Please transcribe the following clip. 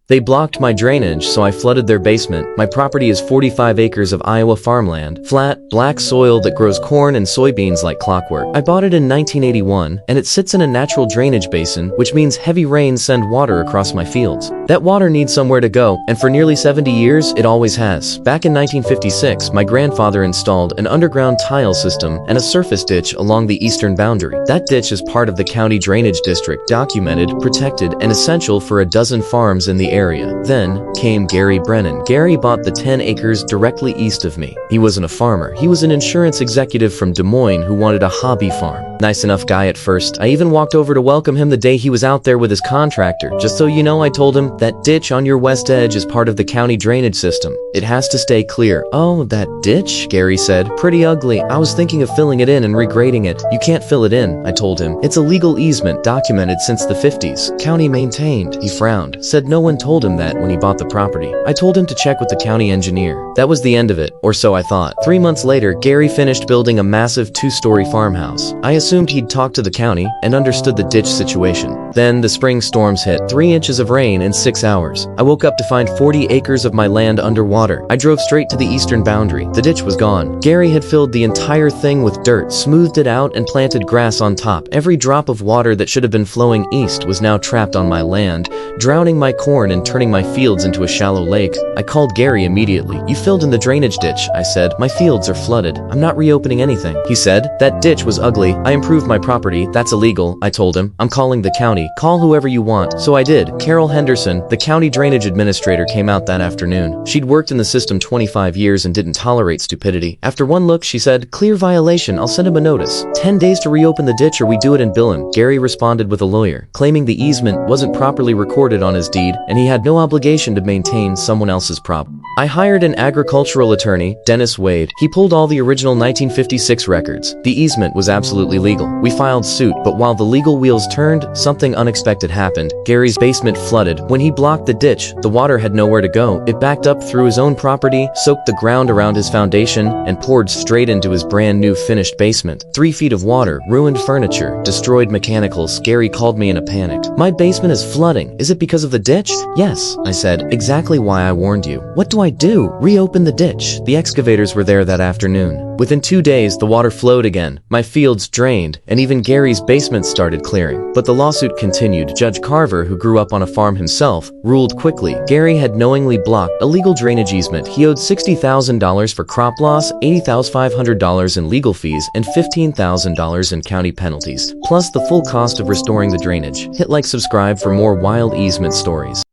They blocked my drainage, so I flooded their basement. My property is 45 acres of Iowa farmland, flat, black soil that grows corn and soybeans like clockwork. I bought it in 1981, and it sits in a natural drainage basin, which means heavy rains send water across my fields. That water needs somewhere to go, and for nearly 70 years, it always has. Back in 1956, my grandfather installed an underground tile system and a surface ditch along the eastern boundary. That ditch is part of the county drainage district, documented, protected, and essential for a dozen farms in the area. Then came Gary Brennan. Gary bought the 10 acres directly east of me. He wasn't a farmer. He was an insurance executive from Des Moines who wanted a hobby farm. Nice enough guy at first. I even walked over to welcome him the day he was out there with his contractor. Just so you know, I told him, that ditch on your west edge is part of the county drainage system. It has to stay clear. Oh, that ditch? Gary said. Pretty ugly. I was thinking of filling it in and regrading it. You can't fill it in, I told him. It's a legal easement documented since the 50s. County maintained. He frowned. Said no one told him that when he bought the property. I told him to check with the county engineer. That was the end of it, or so I thought. 3 months later, Gary finished building a massive 2-story farmhouse. I assumed he'd talked to the county and understood the ditch situation. Then the spring storms hit. 3 inches of rain in 6 hours. I woke up to find 40 acres of my land underwater. I drove straight to the eastern boundary. The ditch was gone. Gary had filled the entire thing with dirt, smoothed it out, and planted grass on top. Every drop of water that should have been flowing east was now trapped on my land, drowning my corn and turning my fields into a shallow lake. I called Gary immediately. You filled in the drainage ditch, I said. My fields are flooded. I'm not reopening anything. He said, that ditch was ugly. I improved my property. That's illegal, I told him. I'm calling the county. Call whoever you want. So I did. Carol Henderson, the county drainage administrator, came out that afternoon. She'd worked in the system 25 years and didn't tolerate stupidity. After one look, she said, clear violation. I'll send him a notice. 10 days to reopen the ditch or we do it and bill him. Gary responded with a lawyer, claiming the easement wasn't properly recorded on his deed and he had no obligation to maintain someone else's property. I hired an agricultural attorney, Dennis Wade. He pulled all the original 1956 records. The easement was absolutely legal. We filed suit, but while the legal wheels turned, something unexpected happened. Gary's basement flooded. When he blocked the ditch, the water had nowhere to go. It backed up through his own property, soaked the ground around his foundation, and poured straight into his brand new finished basement. 3 feet of water, ruined furniture, destroyed mechanicals. Gary called me in a panic. My basement is flooding. Is it because of the ditch? Yes, I said. Exactly why I warned you. What do I do? Reopen the ditch. The excavators were there that afternoon. Within 2 days, the water flowed again. My fields drained, and even Gary's basement started clearing. But the lawsuit continued. Judge Carver, who grew up on a farm himself, ruled quickly. Gary had knowingly blocked a legal drainage easement. He owed $60,000 for crop loss, $80,500 in legal fees, and $15,000 in county penalties, plus the full cost of restoring the drainage. Hit like, subscribe for more wild easement stories.